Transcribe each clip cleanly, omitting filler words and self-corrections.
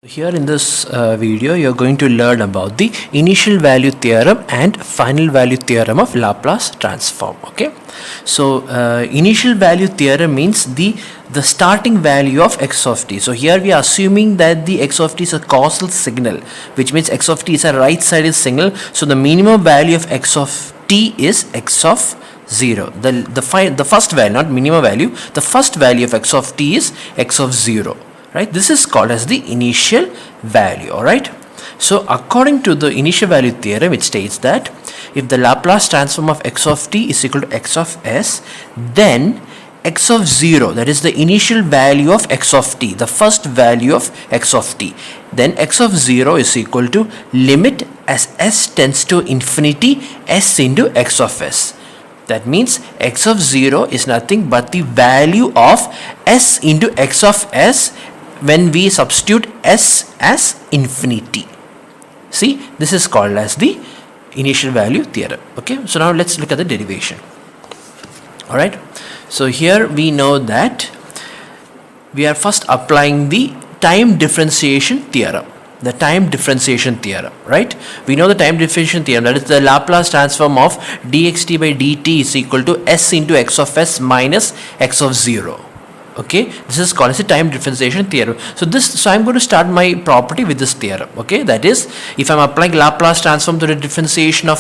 Here in this video you are going to learn about the initial value theorem and final value theorem of Laplace transform. Okay, so initial value theorem means the starting value of x of t. So here we are assuming that the x of t is a causal signal, which means x of t is a right-sided signal. So the minimum value of x of t is x of 0. The first value, not minimum value, the first value of x of t is x of 0. Right, this is called as the initial value. Alright, so according to the initial value theorem, it states that if the Laplace transform of x of t is equal to x of s, then x of 0, that is the initial value of x of t, the first value of x of t, then x of 0 is equal to limit as s tends to infinity s into x of s. That means x of 0 is nothing but the value of s into x of s when we substitute s as infinity. See, this is called as the initial value theorem. Okay, so now let's look at the derivation. Alright, so here we know that we are first applying the time differentiation theorem. The time differentiation theorem, right? We know the time differentiation theorem, that is the Laplace transform of dxt by dt is equal to s into x of s minus x of 0. Okay, this is called as a time differentiation theorem. So I'm going to start my property with this theorem. Okay, that is, if I'm applying Laplace transform to the differentiation of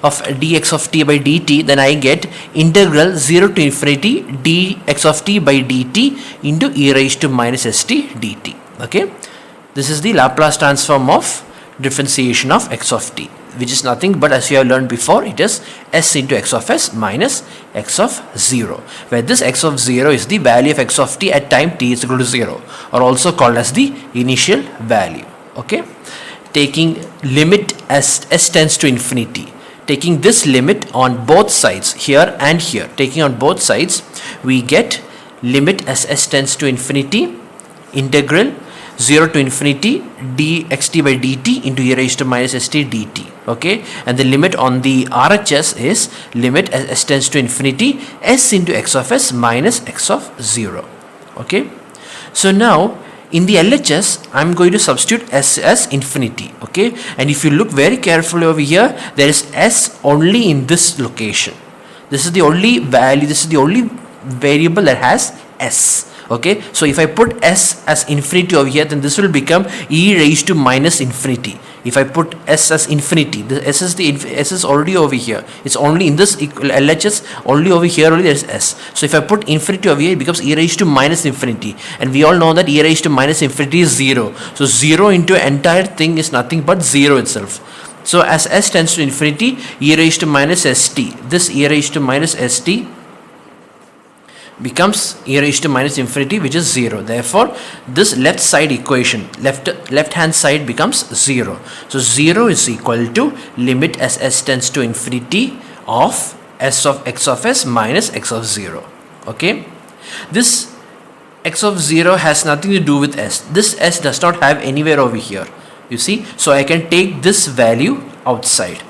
dx of t by dt, then I get integral 0 to infinity dx of t by dt into e raised to minus st dt. Okay, this is the Laplace transform of differentiation of x of t, which is nothing but, as you have learned before, it is s into x of s minus x of 0, where this x of 0 is the value of x of t at time t is equal to 0, or also called as the initial value. Okay, taking limit as s tends to infinity, taking this limit on both sides, here and here, taking on both sides, we get limit as s tends to infinity integral 0 to infinity dxt by dt into e raised to minus st dt. Okay, and the limit on the RHS is limit as s tends to infinity s into x of s minus x of 0. Okay, so now in the LHS I'm going to substitute s as infinity. Okay, and if you look very carefully over here, there is s only in this location. This is the only value, this is the only variable that has s. Okay, so if I put s as infinity over here, then this will become e raised to minus infinity. If I put s as infinity, the s is already over here. It's only in this LHS, only over here only there is s. So if I put infinity over here, it becomes e raised to minus infinity, and we all know that e raised to minus infinity is 0. So 0 into entire thing is nothing but 0 itself. So as s tends to infinity, e raised to minus st, this e raised to minus st becomes e raised to minus infinity, which is 0. Therefore, this left side equation, left hand side becomes 0. So 0 is equal to limit as s tends to infinity of s of x of s minus x of 0. Okay, this x of 0 has nothing to do with s. This s does not have anywhere over here, you see. So I can take this value outside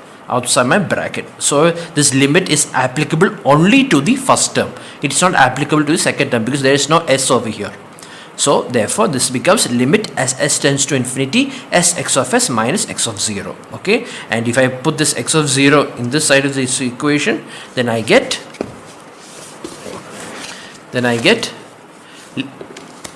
my bracket. So this limit is applicable only to the first term. It is not applicable to the second term because there is no s over here. So therefore this becomes limit as s tends to infinity s x of s minus x of 0. Okay, and if I put this x of 0 in this side of this equation, then I get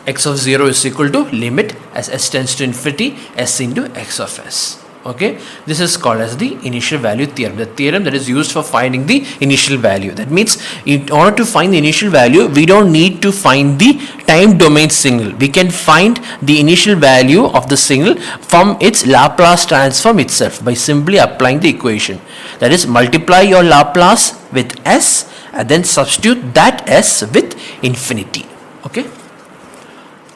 x of 0 is equal to limit as s tends to infinity s into x of s. Okay, this is called as the initial value theorem, the theorem that is used for finding the initial value. That means in order to find the initial value, we don't need to find the time domain signal. We can find the initial value of the signal from its Laplace transform itself by simply applying the equation. That is, multiply your Laplace with s and then substitute that s with infinity. Okay,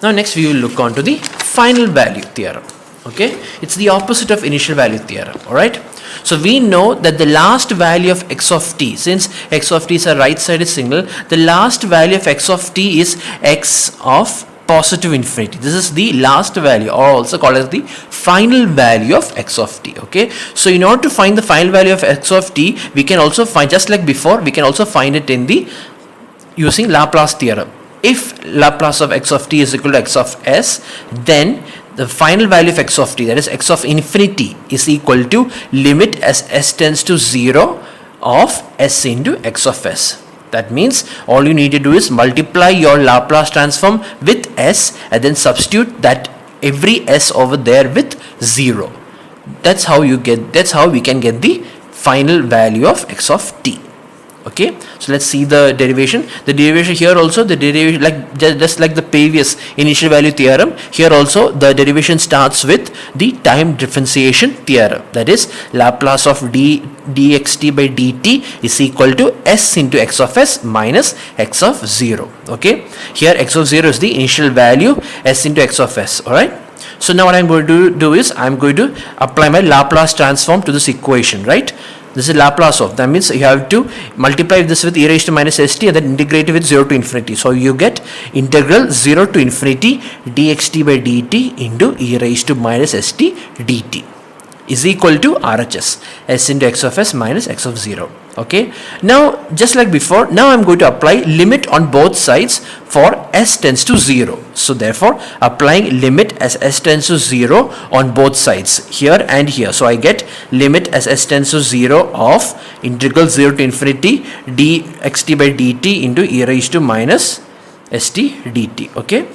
now next we will look on to the final value theorem. Okay, it's the opposite of initial value theorem. Alright, so we know that the last value of x of t, since x of t is a right-sided signal, the last value of x of t is x of positive infinity. This is the last value, or also called as the final value of x of t. Okay, so in order to find the final value of x of t, we can also find, just like before, we can also find it in the using Laplace theorem. If Laplace of x of t is equal to x of s, then the final value of x of t, that is x of infinity, is equal to limit as s tends to 0 of s into x of s. That means all you need to do is multiply your Laplace transform with s and then substitute that every s over there with 0. That's how we can get the final value of x of t. Okay, so let's see the derivation. The derivation here also, the derivation just like the previous initial value theorem, here also the derivation starts with the time differentiation theorem. That is Laplace of dxt by dt is equal to s into x of s minus x of 0. Okay, here x of 0 is the initial value, s into x of s. Alright, so now what I'm going to do is I'm going to apply my Laplace transform to this equation, right? This is Laplace of, that means you have to multiply this with e raised to minus st and then integrate it with 0 to infinity. So you get integral 0 to infinity dxt by dt into e raised to minus st dt is equal to RHS, s into x of s minus x of 0. Okay, now just like before, now I'm going to apply limit on both sides for s tends to 0. So therefore applying limit as s tends to 0 on both sides, here and here. So I get limit as s tends to 0 of integral 0 to infinity dxt by dt into e raised to minus st dt. Okay,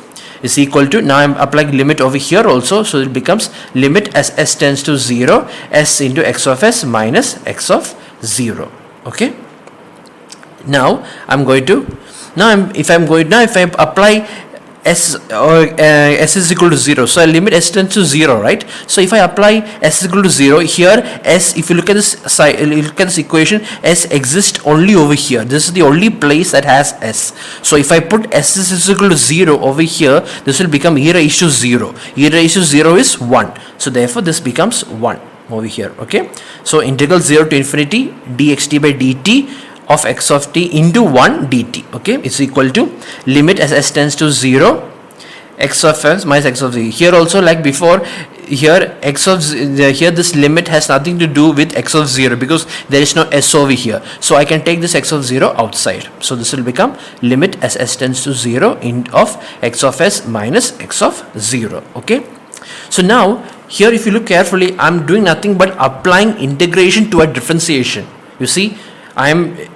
is equal to, now I'm applying limit over here also, so it becomes limit as s tends to 0 s into x of s minus x of 0. Okay, now if I apply s s is equal to 0, so I limit s tends to 0, right? So if I apply s is equal to 0 here, s, if you look at this side, look at this equation, s exists only over here. This is the only place that has s. So if I put s is equal to 0 over here, this will become e raised to 0. E raised to 0 is 1, so therefore this becomes 1 over here. Okay, so integral 0 to infinity dxt by dt of x of t into 1 dt, okay, is equal to limit as s tends to 0 x of s minus x of 0. Here also, like before, here x of here this limit has nothing to do with x of 0 because there is no s over here, so I can take this x of 0 outside. So this will become limit as s tends to 0 of x of s minus x of 0. Okay, so now here if you look carefully, I'm doing nothing but applying integration to a differentiation. You see,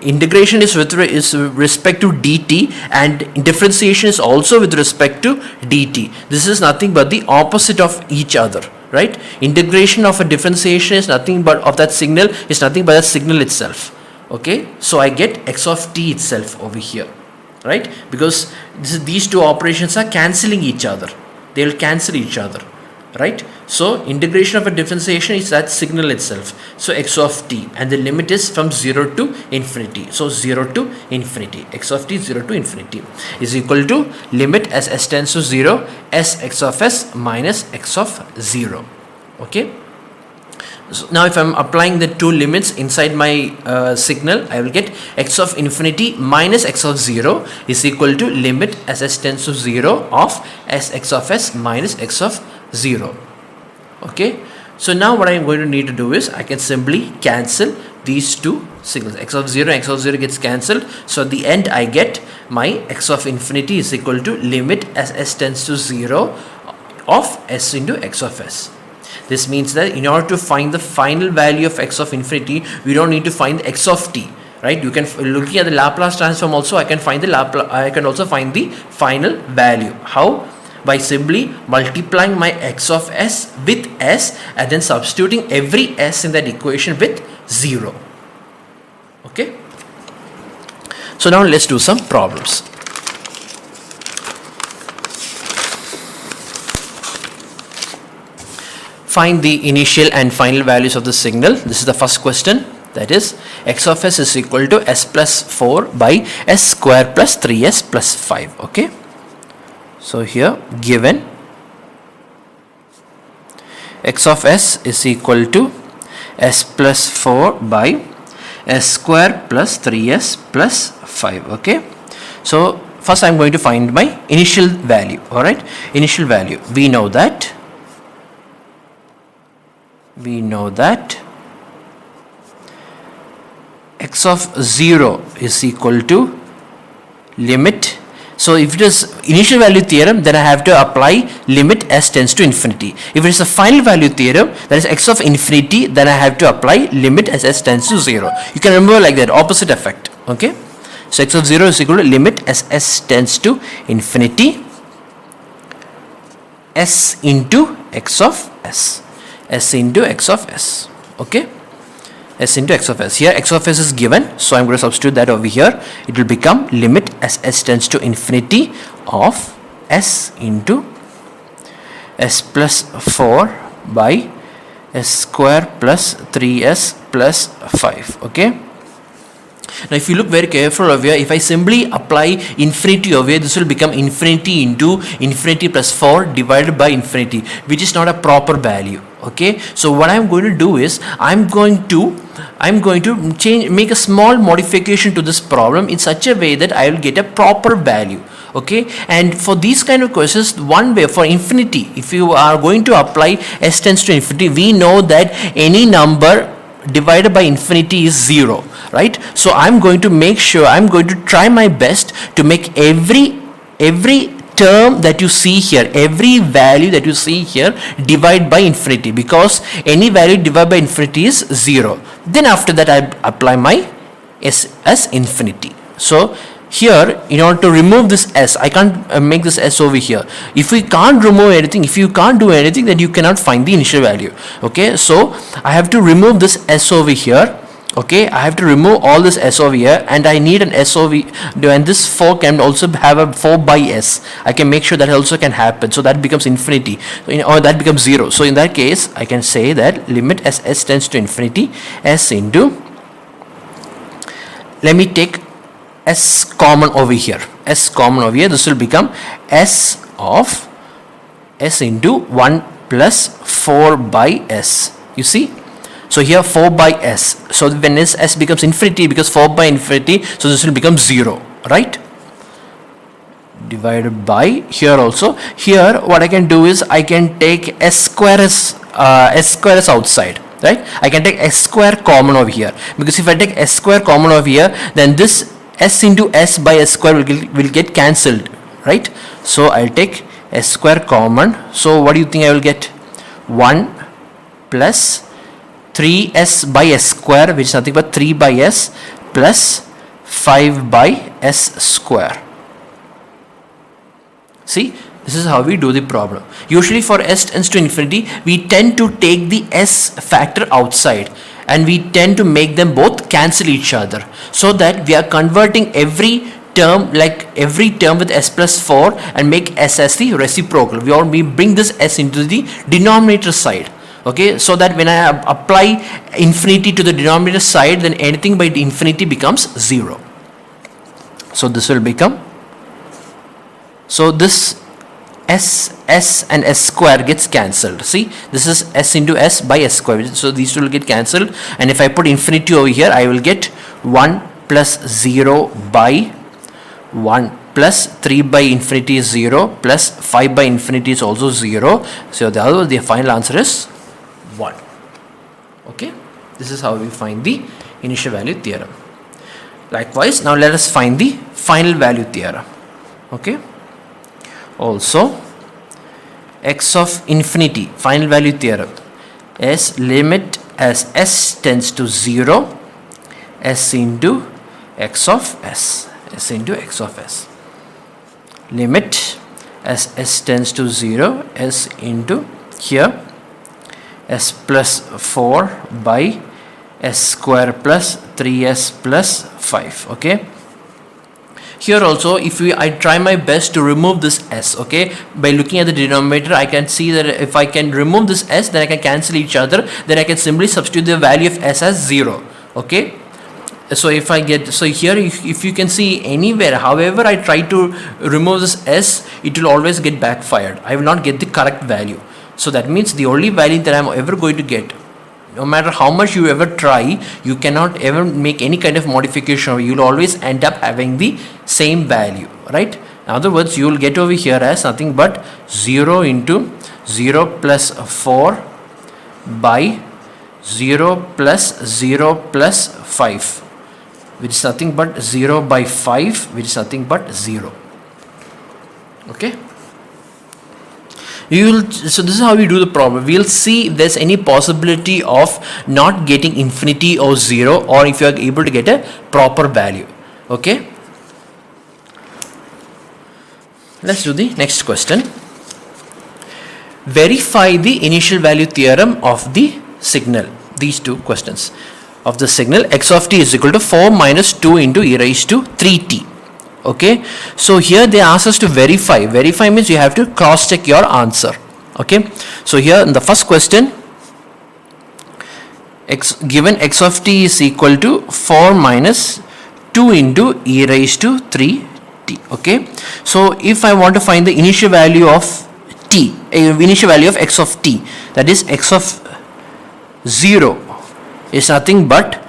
integration is with respect to dt and differentiation is also with respect to dt. This is nothing but the opposite of each other, right? Integration of a differentiation is nothing but of that signal is nothing but that signal itself. Okay, so I get x of t itself over here, right? Because these two operations are cancelling each other. They will cancel each other, right? So integration of a differentiation is that signal itself. So x of t, and the limit is from 0 to infinity. So 0 to infinity, x of t 0 to infinity is equal to limit as s tends to 0 s x of s minus x of 0. Okay, so now if I'm applying the two limits inside my signal, I will get x of infinity minus x of 0 is equal to limit as s tends to 0 of s x of s minus x of 0. Okay, so now what I'm going to need to do is I can simply cancel these two signals. X of 0 and x of 0 gets cancelled, so at the end I get my x of infinity is equal to limit as s tends to 0 of s into x of s. This means that in order to find the final value of x of infinity, we don't need to find x of t, right? You can, looking at the Laplace transform also, I can also find the final value. How? By simply multiplying my x of s with s and then substituting every s in that equation with 0. Okay, so now let's do some problems. Find the initial and final values of the signal. This is the first question, that is x of s is equal to s plus 4 by s square plus 3s plus 5. Okay, so here given x of s is equal to s plus 4 by s square plus 3s plus 5. Okay, so first I'm going to find my initial value. Alright, initial value, we know that x of 0 is equal to limit So if it is initial value theorem, then I have to apply limit s tends to infinity. If it is a final value theorem, that is x of infinity, then I have to apply limit as s tends to 0. You can remember like that, opposite effect. Okay. So x of 0 is equal to limit as s tends to infinity s into x of s. S into x of s. Okay. S into x of s. Here x of s is given, so I'm going to substitute that over here. It will become limit as s tends to infinity of s into s plus 4 by s square plus 3s plus 5. Okay. Now if you look very careful over here, if I simply apply infinity over here, this will become infinity into infinity plus 4 divided by infinity, which is not a proper value. Okay, so what I'm going to do is I'm going to make a small modification to this problem in such a way that I will get a proper value. Okay, and for these kind of questions, one way for infinity, if you are going to apply s tends to infinity, we know that any number divided by infinity is 0, right? So I'm going to try my best to make every term that you see here, every value that you see here, divide by infinity, because any value divided by infinity is 0. Then after that I apply my s as infinity. So here, in order to remove this s, I can't make this s over here. If we can't remove anything, if you can't do anything, then you cannot find the initial value. Okay, so I have to remove this s over here. Okay, I have to remove all this s over here, and I need an s over, and this 4 can also have a 4 by s. I can make sure that also can happen, so that becomes infinity, or that becomes 0. So in that case, I can say that limit as s tends to infinity, s into, let me take s common over here, s common over here, this will become s of s into 1 plus 4 by s. You see, so here 4 by s, so when s becomes infinity, because 4 by infinity, so this will become 0, right? Divided by, here also, here what I can do is I can take s square as outside, right? I can take s square common over here, because if I take s square common over here, then this s into s by s square will get cancelled, right? So I'll take s square common. So what do you think I will get? 1 plus 3s by s square, which is nothing but 3 by s, plus 5 by s square. See, this is how we do the problem. Usually for s tends to infinity, we tend to take the s factor outside, and we tend to make them both cancel each other, so that we are converting every term, like every term with s plus 4, and make s as the reciprocal. We bring this s into the denominator side. Okay, so that when I apply infinity to the denominator side, then anything by infinity becomes 0. So this will become, so this s and s square gets cancelled. See, this is s into s by s square, so these will get cancelled, and if I put infinity over here, I will get 1 plus 0 by 1 plus 3 by infinity is 0, plus 5 by infinity is also 0. So the final answer is 1. Okay, this is how we find the initial value theorem. Likewise, now let us find the final value theorem. Okay, also x of infinity, final value theorem, is limit as s tends to 0, s into x of s, s into x of s. Limit as s tends to 0, s into here s plus 4 by s square plus 3s plus 5. Okay, here also, if I try my best to remove this s, okay, by looking at the denominator, I can see that if I can remove this s, then I can cancel each other, then I can simply substitute the value of s as 0. Okay, so if I get, so here if you can see anywhere, however I try to remove this s, it will always get backfired. I will not get the correct value. So that means the only value that I am ever going to get, no matter how much you ever try, you cannot ever make any kind of modification. You will always end up having the same value, right? In other words, you will get over here as nothing but 0 into 0 plus 4 by 0 plus 0 plus 5, which is nothing but 0 by 5, which is nothing but 0. Okay. So this is how we do the problem. We'll see if there's any possibility of not getting infinity or 0, or if you are able to get a proper value. Okay. Let's do the next question. Verify the initial value theorem of the signal. These two questions. Of the signal x of t is equal to 4 minus 2 into e raised to 3t. Okay, so here they ask us to verify. Verify means you have to cross check your answer. Okay, so here in the first question, given x of t is equal to 4 minus 2 into e raised to 3t. Okay, so if I want to find the initial value of t, initial value of x of t, that is x of 0 is nothing but,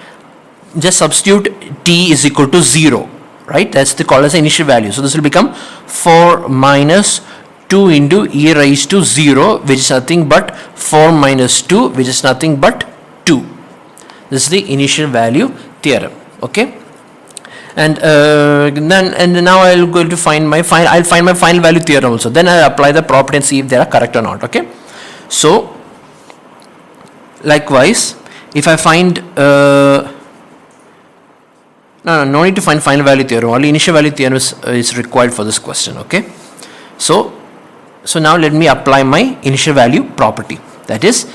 just substitute t is equal to 0. Right, that's the called as the initial value. So this will become 4 minus 2 into e raised to 0, which is nothing but 4 minus 2, which is nothing but 2. This is the initial value theorem. Okay, and now I'll go to find my I'll find my final value theorem also. Then I'll apply the property and see if they are correct or not. Okay, so likewise, if I find no need to find final value theorem. Only initial value theorem is required for this question. Okay, so now let me apply my initial value property. That is,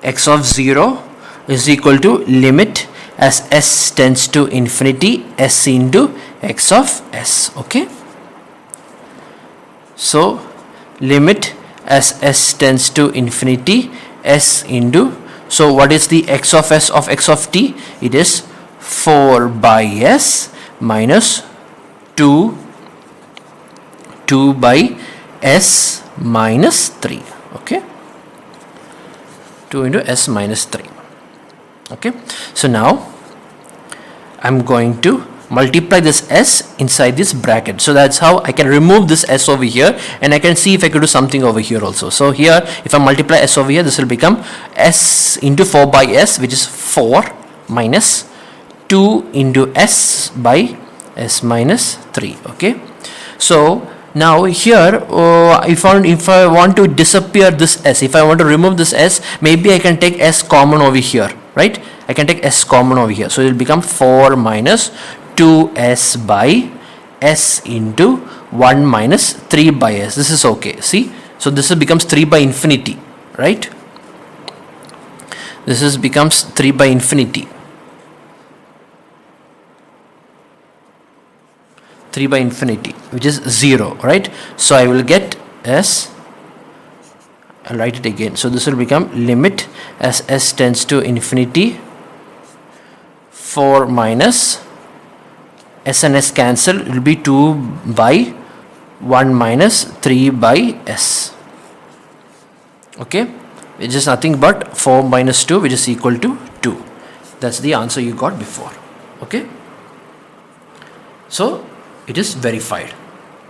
x of 0 is equal to limit as s tends to infinity s into x of s. Okay, so limit as s tends to infinity s into, so what is the x of s of x of t? It is 4 by s minus 2 by s minus 3. Okay, 2 into s minus 3. Okay, so now I'm going to multiply this s inside this bracket. So that's how I can remove this s over here, and I can see if I could do something over here also. So here, if I multiply s over here, this will become s into 4 by s, which is 4 minus 2 into s by s minus 3. Okay, so now here if I want to disappear this s, if I want to remove this s, maybe I can take s common over here, right? I can take s common over here, so it will become 4 minus 2s by s into 1 minus 3 by s. This is okay. See, so this becomes 3 by infinity, right? This becomes 3 by infinity. 3 by infinity, which is 0, right? So I will get s, I'll write it again. So this will become limit as s tends to infinity, 4 minus s and s cancel, it will be 2 by 1 minus 3 by s. Okay, which is nothing but 4 minus 2, which is equal to 2. That's the answer you got before. Okay, so it is verified,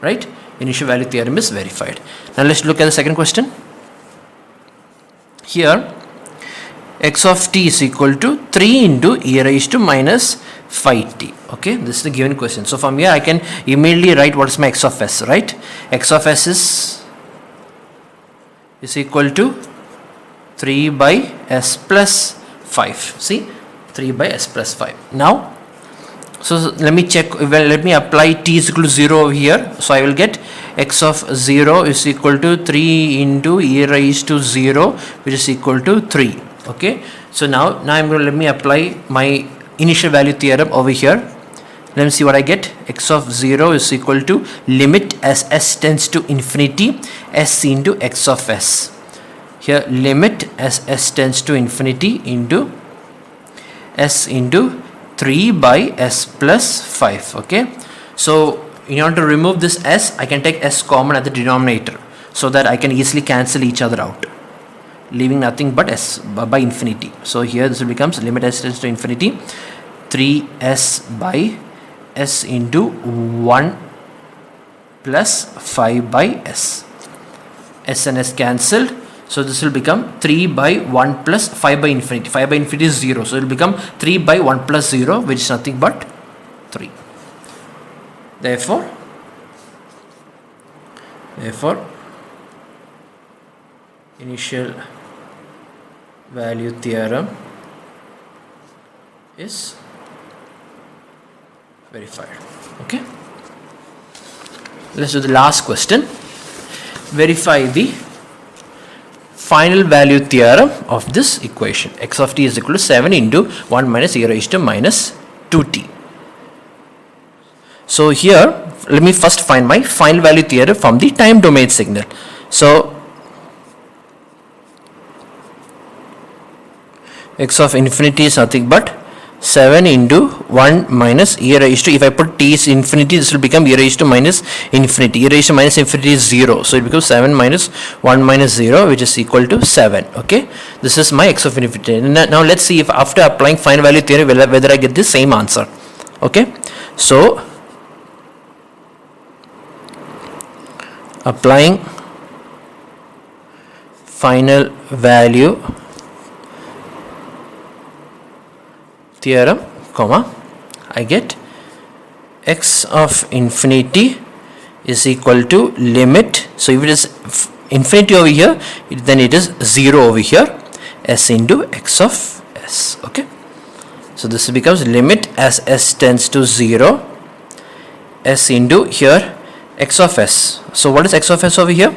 right? Initial value theorem is verified. Now let's look at the second question. Here, x of t is equal to 3 into e raised to minus 5t. Okay, this is the given question. So from here I can immediately write what is my x of s, right? X of s is equal to 3 by s plus 5. See, 3 by s plus 5. Now, so let me check, well, let me apply t is equal to 0 over here. So I will get x of 0 is equal to 3 into e raised to 0, which is equal to 3. Okay, so now I'm going to, let me apply my initial value theorem over here. Let me see what I get. X of 0 is equal to limit as s tends to infinity s into x of s. Here limit as s tends to infinity into s into 3 by s plus 5. Okay, so in order to remove this s, I can take s common at the denominator, so that I can easily cancel each other out, leaving nothing but s by infinity. So here this becomes limit s tends to infinity, 3s by s into 1 plus 5 by s. S and s cancelled. So this will become 3 by 1 plus 5 by infinity. 5 by infinity is 0. So it will become 3 by 1 plus 0, which is nothing but 3. Therefore, Therefore initial value theorem is verified. Okay, let's do the last question. Verify the final value theorem of this equation. X of t is equal to 7 into 1 minus e raised to minus 2t. So here let me first find my final value theorem from the time domain signal. So x of infinity is nothing but 7 into 1 minus e raised to, if I put t is infinity, this will become e raised to minus infinity. E raised to minus infinity is 0. So it becomes 7 minus 1 minus 0, which is equal to 7. Okay, this is my x of infinity. Now let's see if after applying final value theorem whether I get the same answer. Okay, so applying final value theorem, comma, I get x of infinity is equal to limit. So if it is infinity over here, then it is 0 over here, s into x of s. Okay, so this becomes limit as s tends to 0, s into here x of s. So what is x of s over here?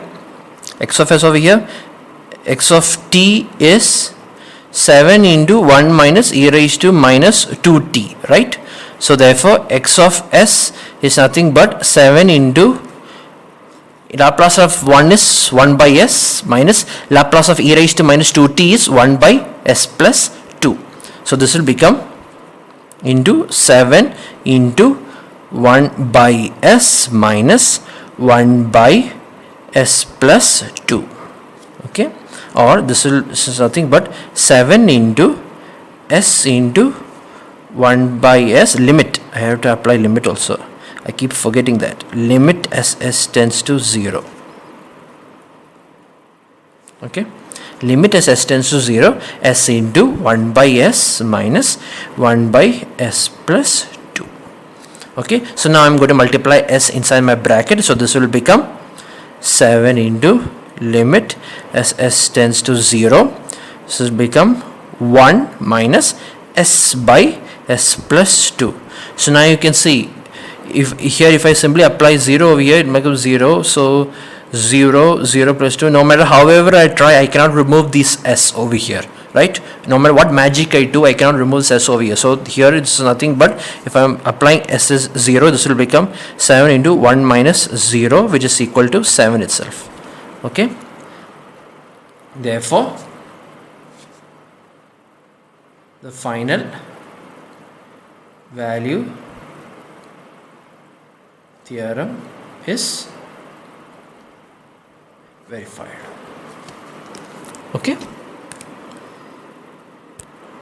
X of s over here, x of t is 7 into 1 minus e raised to minus 2t, right? So therefore x of s is nothing but 7 into Laplace of 1 is 1 by s minus Laplace of e raised to minus 2t is 1 by s plus 2. So this will become into 7 into 1 by s minus 1 by s plus 2. Okay, or this is nothing but 7 into s into 1 by s limit. I have to apply limit also. I keep forgetting that. Limit as s tends to 0. Okay, limit as s tends to 0, s into 1 by s minus 1 by s plus 2. Okay, so now I'm going to multiply s inside my bracket. So this will become 7 into limit as s tends to 0. This will become 1 minus s by s plus 2. So now you can see, if I simply apply 0 over here, it becomes 0. So 0, 0 plus 2. No matter however I try, I cannot remove this s over here, right? No matter what magic I do, I cannot remove this s over here. So here it's nothing but, if I'm applying s is 0, this will become 7 into 1 minus 0, which is equal to 7 itself. Okay, therefore the final value theorem is verified. Okay.